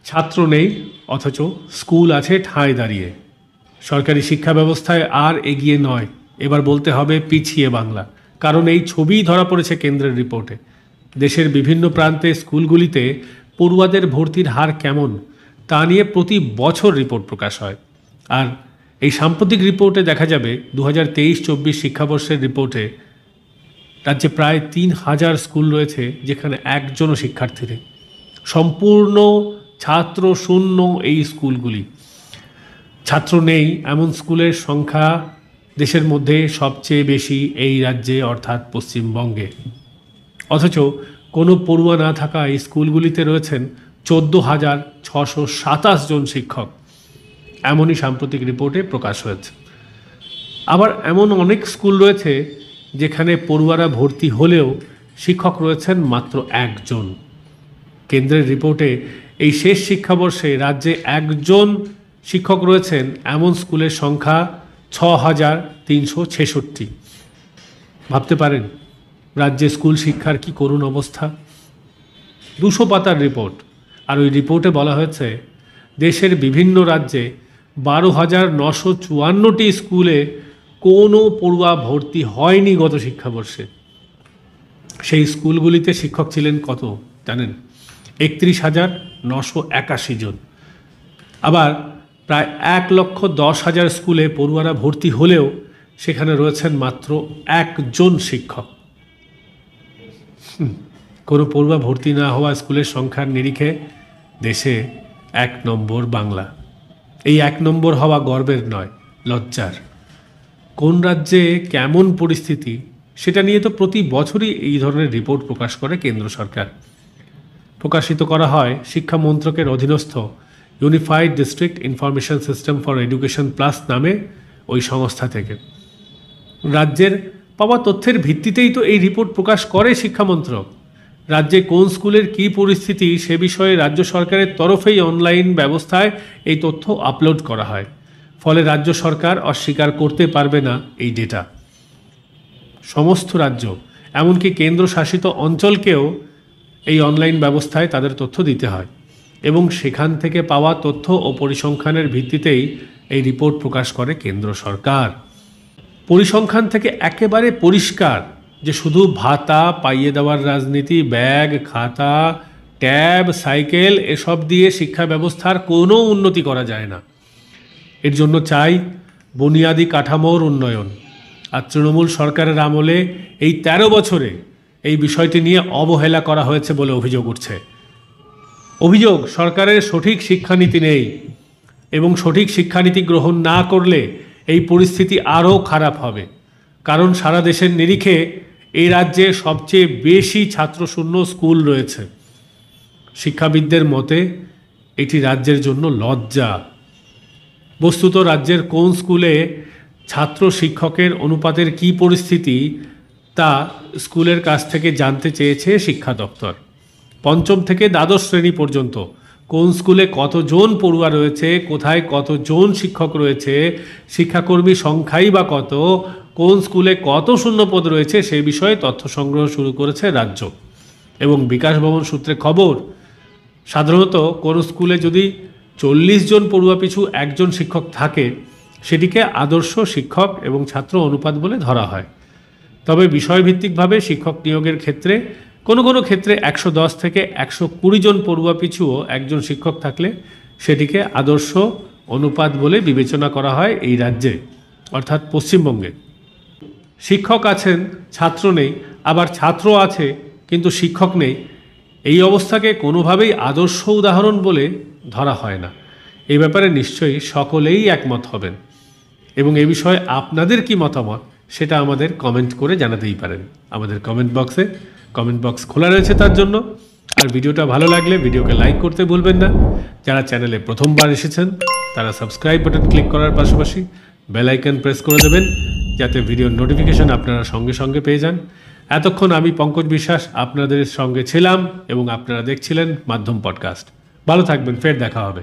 ছাত্র নেই অথচ স্কুল আছে ঠাঁই দাঁড়িয়ে। সরকারি শিক্ষা ব্যবস্থায় আর এগিয়ে নয়, এবার বলতে হবে পিছিয়ে বাংলা। কারণ এই ছবিই ধরা পড়েছে কেন্দ্রের রিপোর্টে। দেশের বিভিন্ন প্রান্তে স্কুলগুলিতে পড়ুয়াদের ভর্তির হার কেমন তা নিয়ে প্রতি বছর রিপোর্ট প্রকাশ হয়। আর এই সাম্প্রতিক রিপোর্টে দেখা যাবে 2023-24 শিক্ষাবর্ষের রিপোর্টে রাজ্যে প্রায় 3000 স্কুল রয়েছে যেখানে একজনও শিক্ষার্থী নেই। সম্পূর্ণ ছাত্র শূন্য এই স্কুলগুলি। ছাত্র নেই এমন স্কুলের সংখ্যা দেশের মধ্যে সবচেয়ে বেশি এই রাজ্যে অর্থাৎ পশ্চিমবঙ্গে। অথচ কোনো পড়ুয়া না থাকা এই স্কুলগুলিতে রয়েছেন 14,627 জন শিক্ষক। এমনই সাম্প্রতিক রিপোর্টে প্রকাশ হয়েছে। আবার এমন অনেক স্কুল রয়েছে যেখানে পড়ুয়ারা ভর্তি হলেও শিক্ষক রয়েছেন মাত্র একজন। কেন্দ্রের রিপোর্টে এই শেষ শিক্ষাবর্ষে রাজ্যে একজন শিক্ষক রয়েছেন এমন স্কুলের সংখ্যা 6,366। ভাবতে পারেন রাজ্যে স্কুল শিক্ষার কি করুণ অবস্থা। 200 পাতার রিপোর্ট, আর ওই রিপোর্টে বলা হয়েছে দেশের বিভিন্ন রাজ্যে 12,954টি স্কুলে কোনো পড়ুয়া ভর্তি হয়নি গত শিক্ষাবর্ষে। সেই স্কুলগুলিতে শিক্ষক ছিলেন কত জানেন? 31,981 জন। আবার প্রায় 1,10,000 স্কুলে পড়ুয়ারা ভর্তি হলেও সেখানে রয়েছেন মাত্র একজন শিক্ষক। কোনো পড়ুয়া ভর্তি না হওয়া স্কুলের সংখ্যার নিরিখে দেশে 1 নম্বর বাংলা। এই 1 নম্বর হওয়া গর্বের নয়, লজ্জার। কোন রাজ্যে কেমন পরিস্থিতি সেটা নিয়ে তো প্রতি বছরই এই ধরনের রিপোর্ট প্রকাশ করে কেন্দ্র সরকার। প্রকাশিত করা হয় শিক্ষা মন্ত্রকের অধীনস্থ unified district information system for education plus নামে ওই সংস্থা থেকে। রাজ্যের পাওয়া তথ্যের ভিত্তিতেই তো এই রিপোর্ট প্রকাশ করে শিক্ষামন্ত্রক। রাজ্যে কোন স্কুলের কী পরিস্থিতি সে বিষয়ে রাজ্য সরকারের তরফেই অনলাইন ব্যবস্থায় এই তথ্য আপলোড করা হয়। ফলে রাজ্য সরকার অস্বীকার করতে পারবে না এই ডেটা। সমস্ত রাজ্য এমনকি কেন্দ্রশাসিত অঞ্চলকেও এই অনলাইন ব্যবস্থায় তাদের তথ্য দিতে হয় এবং সেখান থেকে পাওয়া তথ্য ও পরিসংখ্যানের ভিত্তিতেই এই রিপোর্ট প্রকাশ করে কেন্দ্র সরকার। পরিসংখ্যান থেকে একেবারে পরিষ্কার যে শুধু ভাতা পাইয়ে দেওয়ার রাজনীতি, ব্যাগ, খাতা, ট্যাব, সাইকেল এসব দিয়ে শিক্ষা ব্যবস্থার কোনো উন্নতি করা যায় না। এর জন্য চাই বুনিয়াদি কাঠামোর উন্নয়ন। আর তৃণমূল সরকারের আমলে এই 13 বছরে এই বিষয়টি নিয়ে অবহেলা করা হয়েছে বলে অভিযোগ উঠছে। অভিযোগ সরকারের সঠিক শিক্ষানীতি নেই এবং সঠিক শিক্ষানীতি গ্রহণ না করলে এই পরিস্থিতি আরও খারাপ হবে। কারণ সারা দেশের নিরিখে এই রাজ্যে সবচেয়ে বেশি ছাত্রশূন্য স্কুল রয়েছে। শিক্ষাবিদদের মতে এটি রাজ্যের জন্য লজ্জা। বস্তুত রাজ্যের কোন স্কুলে ছাত্র শিক্ষকের অনুপাতের কী পরিস্থিতি তা স্কুলের কাছ থেকে জানতে চেয়েছে শিক্ষা দপ্তর। 5ম থেকে দ্বাদশ শ্রেণী পর্যন্ত কোন স্কুলে কতজন পড়ুয়া রয়েছে, কোথায় কতজন শিক্ষক রয়েছে, শিক্ষাকর্মী সংখ্যাই বা কত, কোন স্কুলে কত শূন্যপদ রয়েছে সে বিষয়ে তথ্য সংগ্রহ শুরু করেছে রাজ্য। এবং বিকাশ ভবন সূত্রে খবর, সাধারণত কোনো স্কুলে যদি 40 জন পড়ুয়া পিছু একজন শিক্ষক থাকে সেটিকে আদর্শ শিক্ষক এবং ছাত্র অনুপাত বলে ধরা হয়। তবে বিষয়ভিত্তিকভাবে শিক্ষক নিয়োগের ক্ষেত্রে কোনো কোনো ক্ষেত্রে 110 থেকে 120 জন পড়ুয়া পিছুও একজন শিক্ষক থাকলে সেটিকে আদর্শ অনুপাত বলে বিবেচনা করা হয় এই রাজ্যে অর্থাৎ পশ্চিমবঙ্গে। শিক্ষক আছেন, ছাত্র নেই, আবার ছাত্র আছে কিন্তু শিক্ষক নেই, এই অবস্থাকে কোনোভাবেই আদর্শ উদাহরণ বলে ধরা হয় না। এই ব্যাপারে নিশ্চয়ই সকলেই একমত হবেন এবং এ বিষয়ে আপনাদের কি মতামত সেটা আমাদের কমেন্ট করে জানাতেই পারেন। আমাদের কমেন্ট বক্স খোলা রয়েছে তার জন্য। আর ভিডিওটা ভালো লাগলে ভিডিওকে লাইক করতে ভুলবেন না। যারা চ্যানেলে প্রথমবার এসেছেন তারা সাবস্ক্রাইব বাটন ক্লিক করার পাশাপাশি বেল আইকন প্রেস করে দেবেন যাতে ভিডিওর নোটিফিকেশন আপনারা সঙ্গে সঙ্গে পেয়ে যান। এতক্ষণ আমি পঙ্কজ বিশ্বাস আপনাদের সঙ্গে ছিলাম এবং আপনারা দেখছিলেন মাধ্যম পডকাস্ট। ভালো থাকবেন, ফের দেখা হবে।